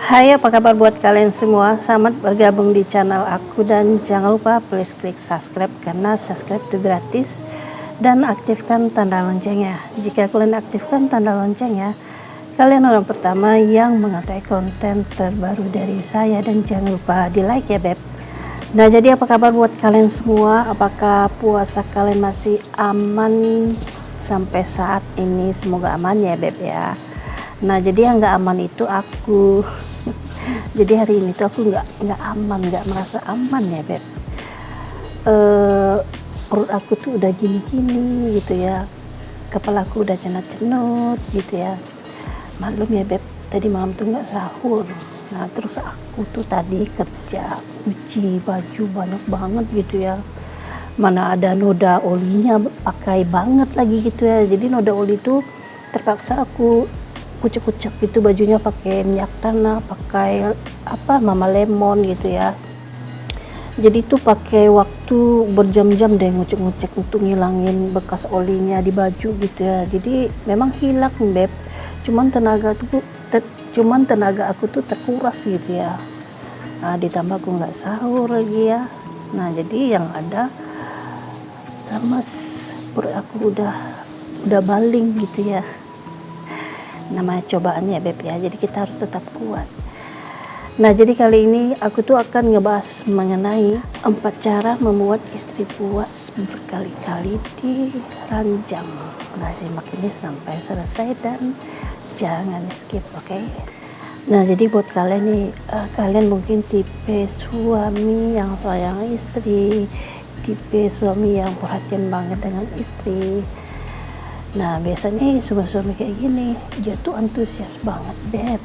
Hai, apa kabar buat kalian semua? Selamat bergabung di channel aku dan jangan lupa please klik subscribe karena subscribe itu gratis dan aktifkan tanda loncengnya. Jika kalian aktifkan tanda loncengnya, kalian orang pertama yang mengetahui konten terbaru dari saya dan jangan lupa di like ya beb. Nah jadi apa kabar buat kalian semua? Apakah puasa kalian masih aman sampai saat ini? Semoga aman ya beb ya. Nah jadi yang nggak aman itu aku. Jadi hari ini tuh aku nggak aman, nggak merasa aman ya beb. Perut aku tuh udah gini-gini gitu ya, kepala aku udah cenut-cenut gitu ya. Maklum ya beb, tadi malam tuh nggak sahur. Nah terus aku tuh tadi kerja cuci baju banyak banget gitu ya, mana ada noda olinya pakai banget lagi gitu ya. Jadi noda oli tuh terpaksa aku kucek-kucek gitu bajunya pakai minyak tanah, pakai mama lemon gitu ya. Jadi tuh pakai waktu berjam-jam deh ngucek-ngucek untuk ngilangin bekas olinya di baju gitu ya. Jadi memang hilang beb, cuman tenaga aku tuh terkuras gitu ya. Nah ditambah aku nggak sahur lagi ya. Nah jadi yang ada lemes, perut aku udah baling gitu ya. Namanya cobaannya beb ya, jadi kita harus tetap kuat. Nah jadi kali ini aku tuh akan ngebahas mengenai 4 cara membuat istri puas berkali-kali di ranjang. Nah simak ini sampai selesai dan jangan skip, oke? Nah jadi buat kalian nih, kalian mungkin tipe suami yang sayang istri, tipe suami yang perhatian banget dengan istri. Nah biasanya suami-suami kayak gini, dia tuh antusias banget beb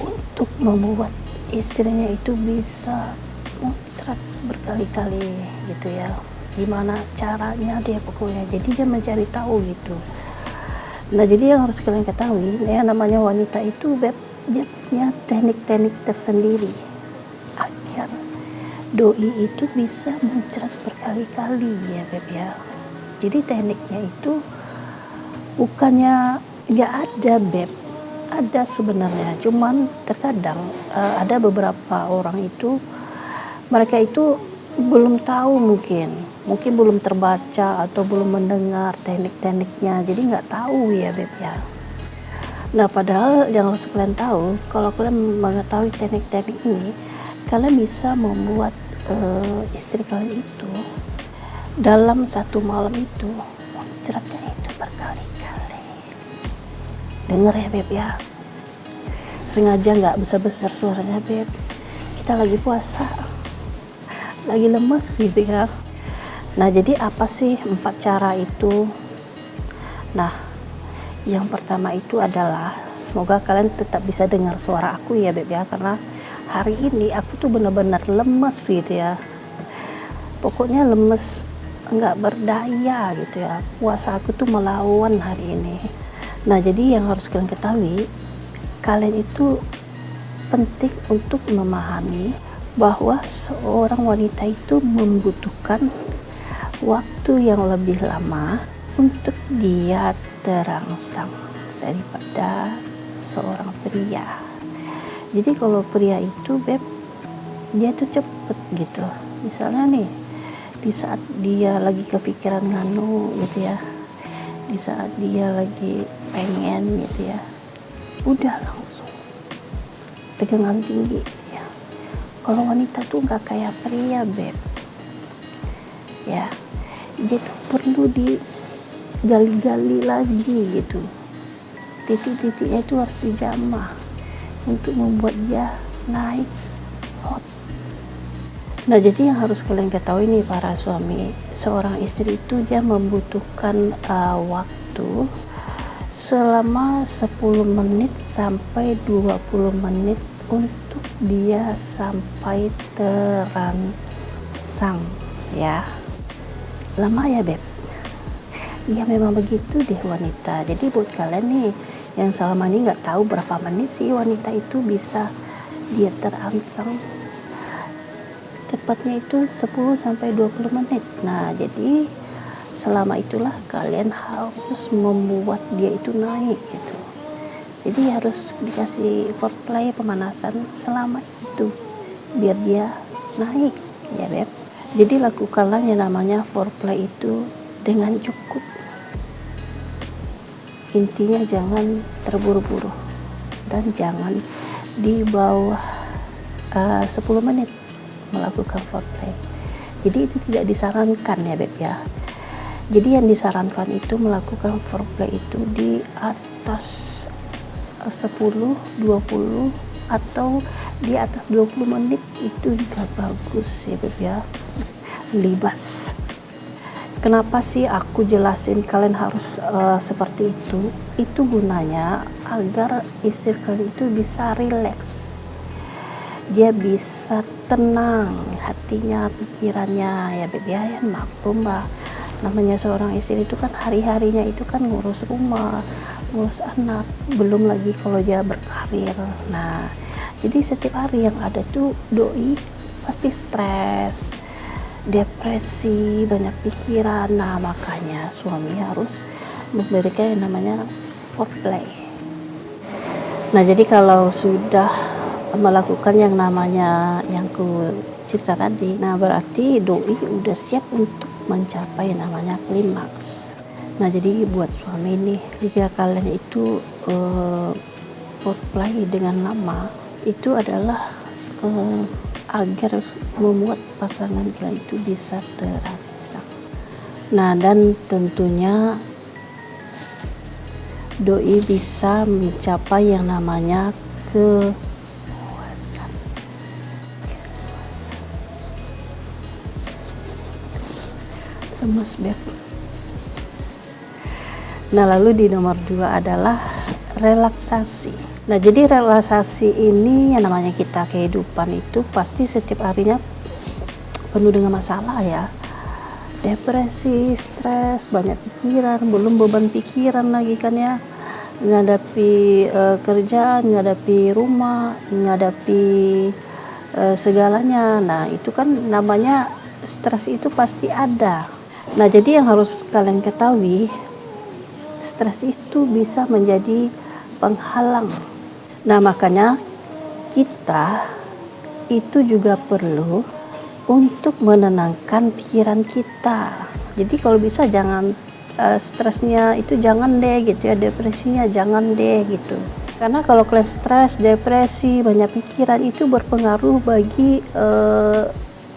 untuk membuat istrinya itu bisa muncrat berkali-kali gitu ya. Gimana caranya dia pokoknya, jadi dia mencari tahu gitu. Nah jadi yang harus kalian ketahui ya, namanya wanita itu beb, dia punya teknik-teknik tersendiri agar doi itu bisa muncrat berkali-kali ya beb ya. Jadi tekniknya itu bukannya nggak ada beb, ada sebenarnya, cuman terkadang ada beberapa orang itu mereka itu belum tahu, mungkin belum terbaca atau belum mendengar teknik-tekniknya, jadi nggak tahu ya beb ya. Nah padahal yang harus kalian tahu, kalau kalian mengetahui teknik-teknik ini, kalian bisa membuat istri kalian itu dalam satu malam itu muncratnya itu berkali-kali. Dengar ya beb ya, sengaja nggak besar-besar suaranya beb, kita lagi puasa, lagi lemes gitu ya. Nah jadi apa sih 4 cara itu? Nah yang pertama itu adalah, semoga kalian tetap bisa dengar suara aku ya beb ya, karena hari ini aku tuh benar-benar lemes gitu ya, pokoknya lemes, nggak berdaya gitu ya. Puasa aku tuh melawan hari ini. Nah jadi yang harus kalian ketahui, kalian itu penting untuk memahami bahwa seorang wanita itu membutuhkan waktu yang lebih lama untuk dia terangsang daripada seorang pria. Jadi kalau pria itu beb, dia tuh cepet gitu. Misalnya nih, di saat dia lagi kepikiran nganu gitu ya, di saat dia lagi pengen gitu ya, udah langsung tegangan tinggi ya. Kalau wanita tuh nggak kayak pria beb ya, dia tuh perlu digali-gali lagi gitu, titik-titiknya itu harus dijamah untuk membuat dia naik hot. Nah jadi yang harus kalian ketahui nih para suami, seorang istri itu dia membutuhkan waktu selama 10 menit sampai 20 menit untuk dia sampai terangsang ya. Lama ya beb? Ya memang begitu deh wanita. Jadi buat kalian nih yang selama ini nggak tahu berapa menit sih wanita itu bisa dia terangsang, tepatnya itu 10 sampai 20 menit. Nah jadi selama itulah kalian harus membuat dia itu naik gitu. Jadi harus dikasih foreplay, pemanasan selama itu biar dia naik ya Beb. Jadi lakukanlah yang namanya foreplay itu dengan cukup. Intinya jangan terburu-buru dan jangan di bawah 10 menit melakukan foreplay. Jadi itu tidak disarankan ya Beb ya. Jadi yang disarankan itu melakukan foreplay itu di atas 10, 20 atau di atas 20 menit itu juga bagus ya Beb ya. Libas. Kenapa sih aku jelasin kalian harus seperti itu? Itu gunanya agar istri kalian itu bisa rileks. Dia bisa tenang hatinya, pikirannya ya Beb ya. Ya maklum lah, namanya seorang istri itu kan hari-harinya itu kan ngurus rumah, ngurus anak, belum lagi kalau dia berkarir. Nah, jadi setiap hari yang ada tuh doi pasti stres, depresi, banyak pikiran. Nah, makanya suami harus memberikan yang namanya foreplay. Nah, jadi kalau sudah melakukan yang namanya yang ku cerita tadi, nah berarti doi udah siap untuk mencapai yang namanya klimaks. Nah, jadi buat suami nih, jika kalian itu foreplay dengan lama, itu adalah agar membuat pasangan kalian itu bisa terangsang. Nah, dan tentunya doi bisa mencapai yang namanya kepuasan. Lemes Beb. Nah, lalu di nomor 2 adalah relaksasi. Nah, jadi relaksasi ini yang namanya kita kehidupan itu pasti setiap harinya penuh dengan masalah ya. Depresi, stres, banyak pikiran, belum beban pikiran lagi kan ya. Menghadapi kerjaan, menghadapi rumah, menghadapi segalanya. Nah, itu kan namanya stres itu pasti ada. Nah, jadi yang harus kalian ketahui, stres itu bisa menjadi penghalang. Nah, makanya kita itu juga perlu untuk menenangkan pikiran kita. Jadi kalau bisa jangan stresnya itu jangan deh gitu ya, depresinya jangan deh gitu. Karena kalau kalian stres, depresi, banyak pikiran itu berpengaruh bagi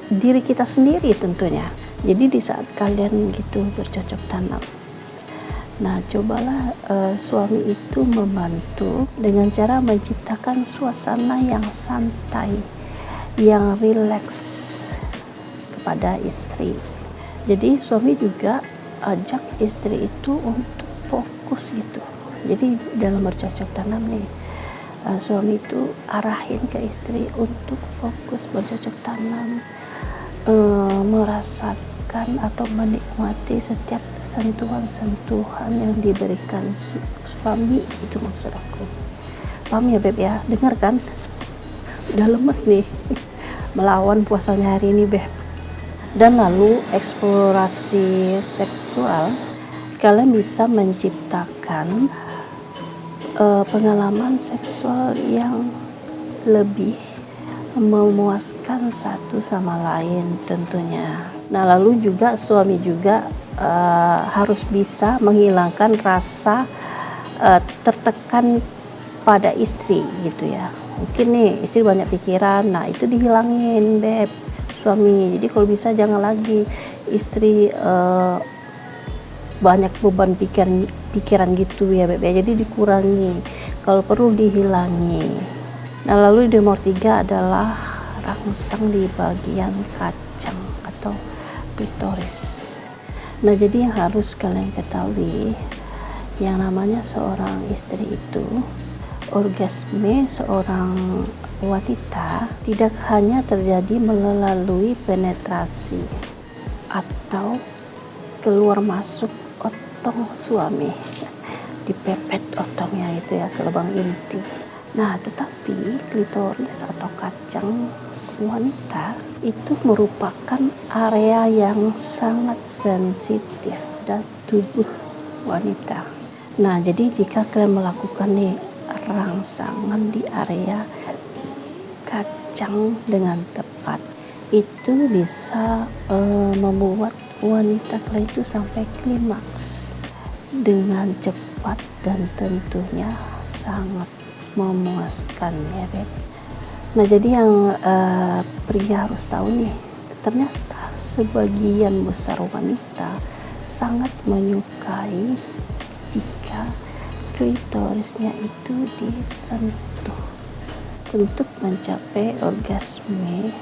diri kita sendiri tentunya. Jadi di saat kalian gitu bercocok tanam, nah cobalah suami itu membantu dengan cara menciptakan suasana yang santai, yang rileks kepada istri. Jadi suami juga ajak istri itu untuk fokus gitu. Jadi dalam bercocok tanam nih, suami itu arahin ke istri untuk fokus bercocok tanam, merasakan atau menikmati setiap sentuhan-sentuhan yang diberikan suami, itu maksud aku. Paham ya Beb ya? Dengar kan? Udah lemes nih melawan puasanya hari ini Beb. Dan lalu eksplorasi seksual, kalian bisa menciptakan pengalaman seksual yang lebih memuaskan satu sama lain tentunya. Nah, lalu juga suami juga harus bisa menghilangkan rasa tertekan pada istri gitu ya. Mungkin nih istri banyak pikiran, nah itu dihilangin Beb suami. Jadi kalau bisa jangan lagi istri banyak beban pikiran gitu ya Beb ya. Jadi dikurangi, kalau perlu dihilangi. Nah, lalu di nomor 3 adalah rangsang di bagian kacang atau klitoris. Nah, jadi yang harus kalian ketahui, yang namanya seorang istri itu, orgasme seorang wanita tidak hanya terjadi melalui penetrasi atau keluar masuk otong suami, dipepet otongnya itu ya ke lubang inti. Nah, tetapi klitoris atau kacang wanita itu merupakan area yang sangat sensitif dan tubuh wanita. Nah, jadi jika kalian melakukan nih rangsangan di area kacang dengan tepat, itu bisa membuat wanita kalian itu sampai klimaks dengan cepat dan tentunya sangat memuaskan ya Beb. Nah jadi yang pria harus tahu nih, ternyata sebagian besar wanita sangat menyukai jika klitorisnya itu disentuh untuk mencapai orgasme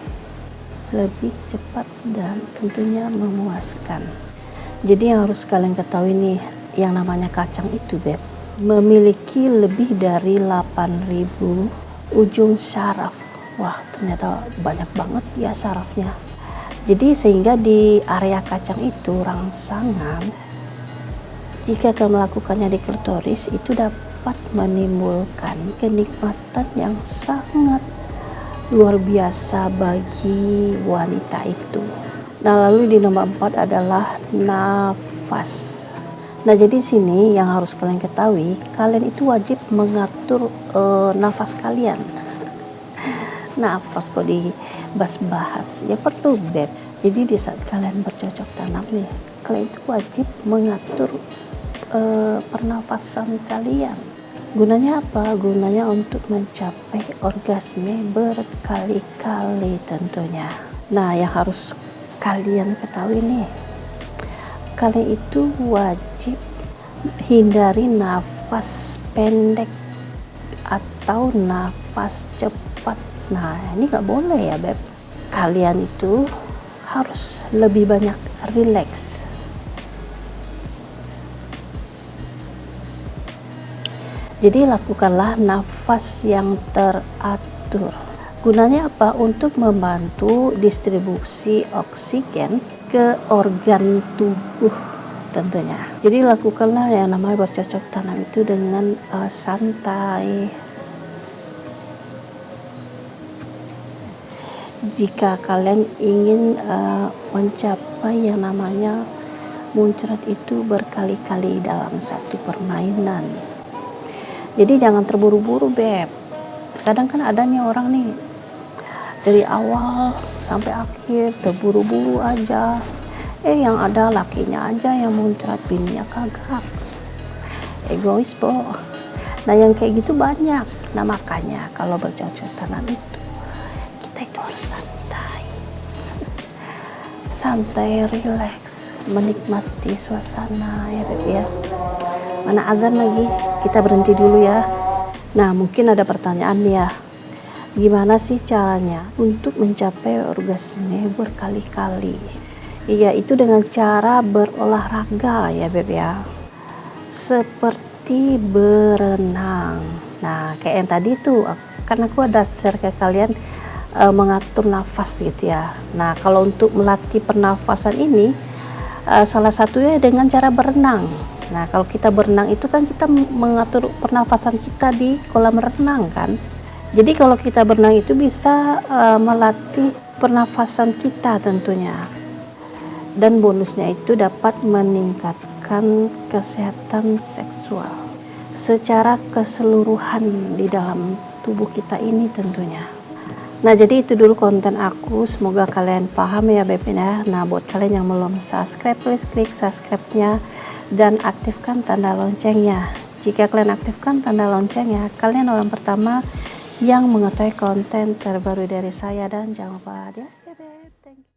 lebih cepat dan tentunya memuaskan. Jadi yang harus kalian ketahui nih, yang namanya kacang itu Beb, memiliki lebih dari 8.000 ujung syaraf. Wah ternyata banyak banget ya syarafnya. Jadi sehingga di area kacang itu rangsangan, jika kalian melakukannya di klitoris, itu dapat menimbulkan kenikmatan yang sangat luar biasa bagi wanita itu. Nah lalu di nomor 4 adalah nafas. Nah jadi sini yang harus kalian ketahui, kalian itu wajib mengatur nafas kalian. Nafas kok dibahas-bahas, ya perlu Beb. Jadi di saat kalian bercocok tanam nih, kalian itu wajib mengatur pernafasan kalian. Gunanya apa? Gunanya untuk mencapai orgasme berkali-kali tentunya. Nah yang harus kalian ketahui nih, kalian itu wajib hindari nafas pendek atau nafas cepat. Nah ini nggak boleh ya Beb. Kalian itu harus lebih banyak rileks. Jadi lakukanlah nafas yang teratur. Gunanya apa? Untuk membantu distribusi oksigen ke organ tubuh tentunya. Jadi lakukanlah yang namanya bercocok tanam itu dengan santai. Jika kalian ingin mencapai yang namanya muncrat itu berkali-kali dalam satu permainan. Jadi jangan terburu-buru Beb. Kadang kan ada nih orang nih dari awal sampai akhir terburu-buru aja. Yang ada lakinya aja yang muncrat, bininya kagak. Egois po. Nah yang kayak gitu banyak. Nah makanya kalau bercocok tanam itu kita itu harus santai, rileks, menikmati suasana ya Beb ya. Mana azan lagi, kita berhenti dulu ya. Nah mungkin ada pertanyaan nih ya, gimana sih caranya untuk mencapai orgasme berkali-kali? Iya itu dengan cara berolahraga ya Beb ya, seperti berenang. Nah kayak yang tadi tuh kan aku ada share ke kalian mengatur nafas gitu ya. Nah kalau untuk melatih pernafasan ini salah satunya dengan cara berenang. Nah kalau kita berenang itu kan kita mengatur pernafasan kita di kolam renang kan. Jadi kalau kita berenang itu bisa melatih pernafasan kita tentunya. Dan bonusnya itu dapat meningkatkan kesehatan seksual secara keseluruhan di dalam tubuh kita ini tentunya. Nah jadi itu dulu konten aku, semoga kalian paham ya Beb ya. Nah buat kalian yang belum subscribe, please klik subscribe-nya dan aktifkan tanda loncengnya. Jika kalian aktifkan tanda loncengnya, kalian orang pertama yang mengetahui konten terbaru dari saya. Dan jangan lupa ya Beb, thank you.